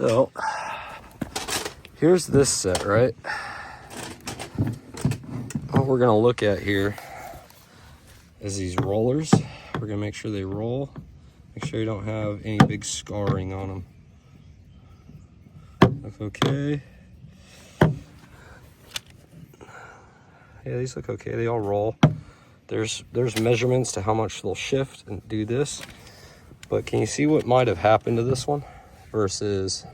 So here's this set, right? What we're gonna look at here is these rollers. We're gonna make sure they roll. Make sure you don't have any big scarring on them. Look okay. Yeah, these look okay. They all roll. There's measurements to how much they'll shift and do this. But can you see what might have happened to this one versus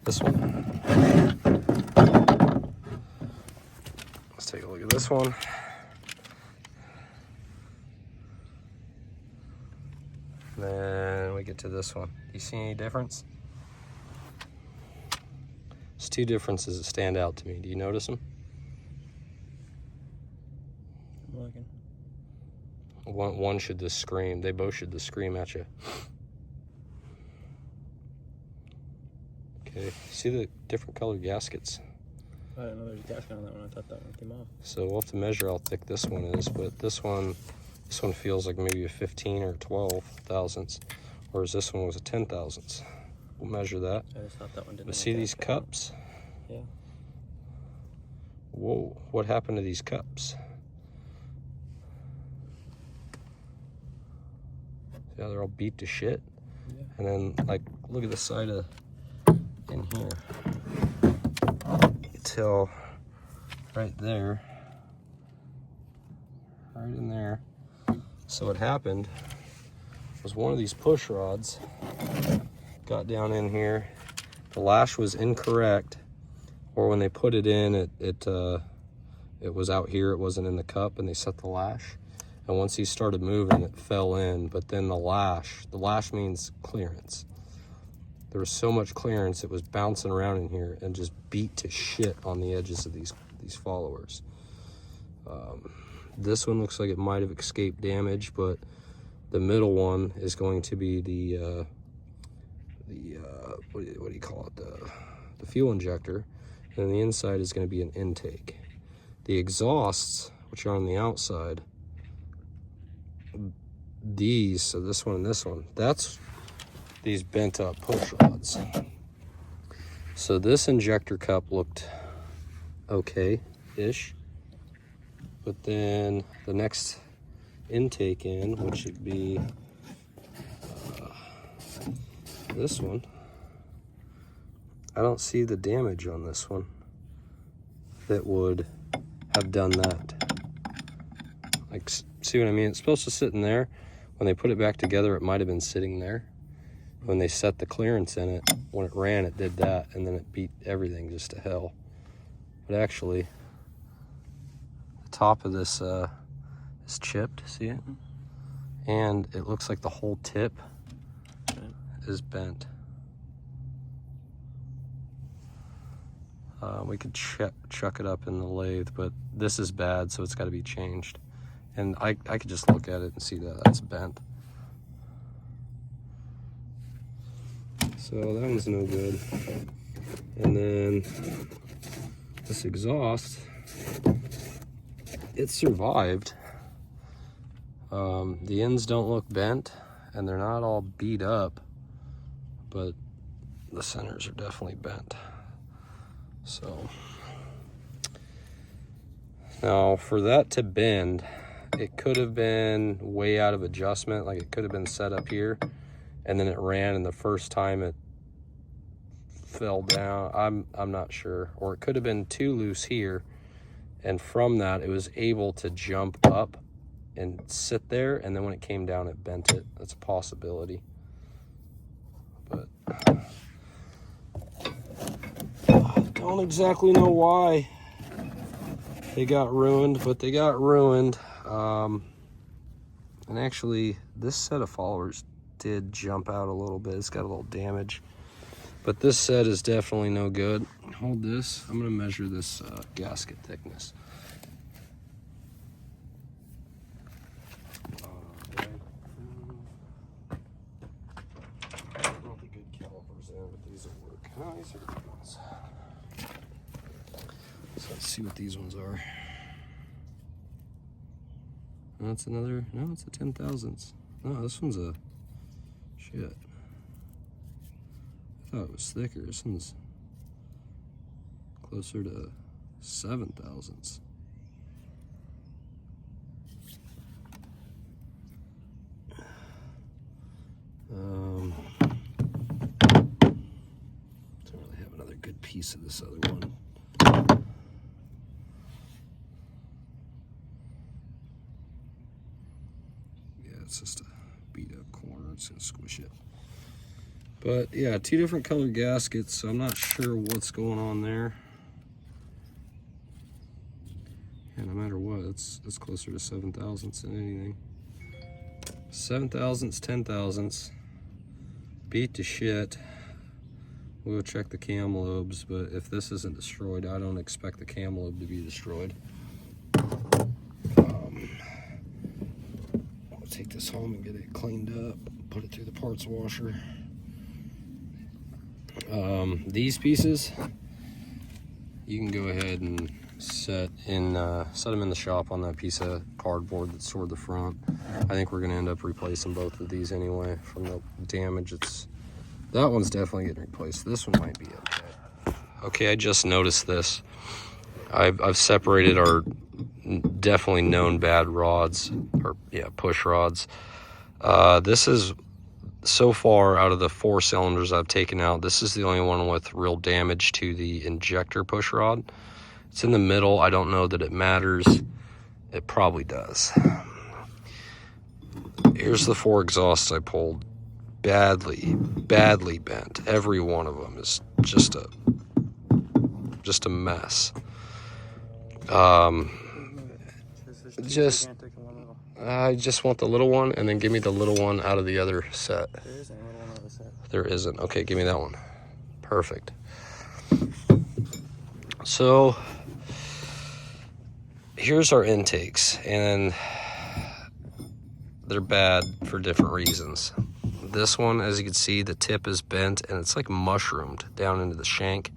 this one? Let's take a look at this one. Then we get to this one. Do you see any difference? There's two differences that stand out to me. Do you notice them? I'm looking. One should just scream. They both should just scream at you. Okay, see the different colored gaskets? I didn't know there was a gasket on that one. I thought that one came off. So we'll have to measure how thick this one is, but this one feels like maybe a 15 or 12 thousandths, whereas this one was a 10 thousandths. We'll measure that. I just thought that one didn't. But see these cups? Yeah. Whoa, what happened to these cups? Yeah, they're all beat to shit. Yeah. And then, like, look at the side of in here. Till right there. Right in there. So what happened was one of these push rods got down in here. The lash was incorrect, or when they put it in, it was out here. It wasn't in the cup, and they set the lash. And once he started moving, it fell in. But then the lash means clearance. There was so much clearance, it was bouncing around in here and just beat to shit on the edges of these followers. This one looks like it might have escaped damage, but the middle one is going to be the what do you call it? The fuel injector, and the inside is going to be an intake. The exhausts, which are on the outside, these, so this one and this one, that's these bent up push rods. So this injector cup looked okay-ish, but then the next intake in, which would be this one, I don't see the damage on this one that would have done that. Like, see what I mean? It's supposed to sit in there. When they put it back together, it might have been sitting there. When they set the clearance in it, when it ran, it did that, and then it beat everything just to hell. But actually, the top of this is chipped, see it? And it looks like the whole tip is bent. We could chuck it up in the lathe, but this is bad, so it's got to be changed. And I could just look at it and see that that's bent. So that one's no good. And then this exhaust, it survived. The ends don't look bent, and they're not all beat up, but the centers are definitely bent. So now for that to bend, it could have been way out of adjustment. Like, it could have been set up here, and then it ran, and the first time it fell down. I'm not sure. Or it could have been too loose here, and from that it was able to jump up and sit there, and then when it came down it bent it. That's a possibility. But I don't exactly know why they got ruined, but they got ruined. And actually, this set of followers did jump out a little bit. It's got a little damage. But this set is definitely no good. Hold this. I'm going to measure this gasket thickness. I don't know if the good calipers in, but these will work. Oh, these are good ones. So let's see what these ones are. That's another, no, it's a 10 thousandths. No, this one's a, shit. thought it was thicker. This one's closer to 7,000ths. Don't really have another good piece of this other one. Yeah, it's just a beat up corner. It's gonna squish it. But yeah, two different colored gaskets, so I'm not sure what's going on there. Yeah, no matter what, it's closer to 7,000ths than anything. 7,000ths, 10,000ths. Beat to shit. We'll go check the cam lobes, but if this isn't destroyed, I don't expect the cam lobe to be destroyed. I'll take this home and get it cleaned up, put it through the parts washer. These pieces, you can go ahead and set them in the shop on that piece of cardboard that's toward the front. I think we're gonna end up replacing both of these anyway from the damage. That one's definitely getting replaced. This one might be okay. Okay, I just noticed this. I've separated our definitely known bad rods, or yeah, push rods. This is, so far out of the 4 cylinders I've taken out, this is the only one with real damage to the injector push rod. It's in the middle. I don't know that it matters. It probably does. Here's the 4 exhausts I pulled. Badly bent. Every one of them is just a mess. I just want the little one, and then give me the little one out of the other set. There isn't a little one out of the set. There isn't. Okay, give me that one. Perfect. So here's our intakes, and they're bad for different reasons. This one, as you can see, the tip is bent and it's like mushroomed down into the shank.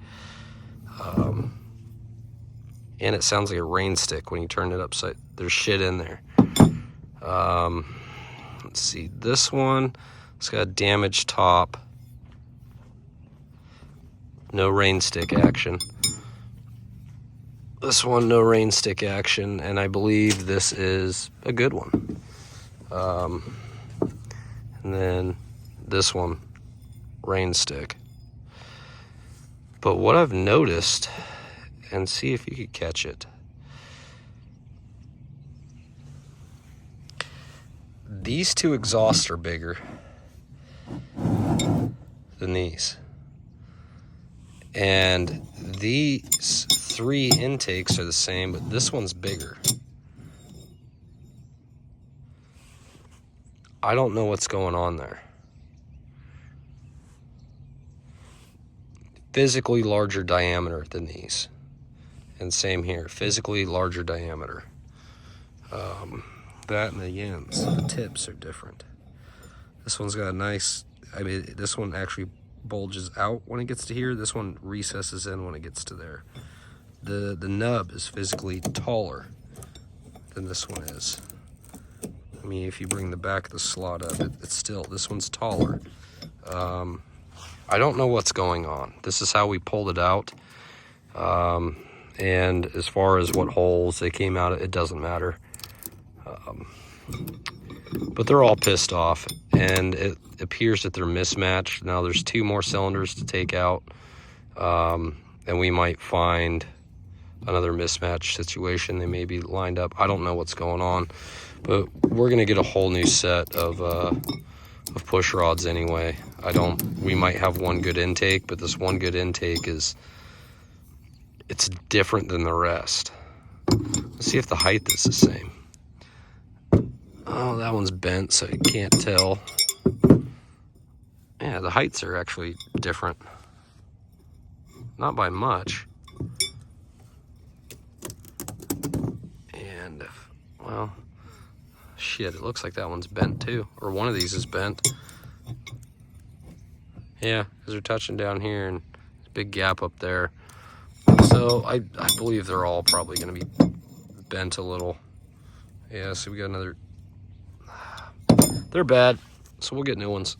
And it sounds like a rain stick when you turn it upside. There's shit in there. Let's see, this one, it's got a damaged top. No rain stick action. This one, no rain stick action, and I believe this is a good one. And then this one, rain stick. But what I've noticed, and see if you could catch it, these 2 exhausts are bigger than these. And these 3 intakes are the same, but this one's bigger. I don't know what's going on there. Physically larger diameter than these. And same here, physically larger diameter. That and the ends, the tips are different. This one's got a nice, I mean, this one actually bulges out when it gets to here. This one recesses in when it gets to there. The nub is physically taller than this one is. I mean, if you bring the back of the slot up, it's still, this one's taller. I don't know what's going on. This is how we pulled it out. And as far as what holes they came out, it doesn't matter. But they're all pissed off, and it appears that they're mismatched. Now there's 2 more cylinders to take out, and we might find another mismatch situation. They may be lined up. I don't know what's going on, but we're gonna get a whole new set of push rods anyway. We might have one good intake, but this one good intake it's different than the rest. Let's see if the height is the same. Oh, that one's bent, so you can't tell. Yeah, the heights are actually different. Not by much. And, well, shit, it looks like that one's bent too. Or one of these is bent. Yeah, because they're touching down here and there's a big gap up there. So I believe they're all probably going to be bent a little. Yeah, so we got another. They're bad, so we'll get new ones.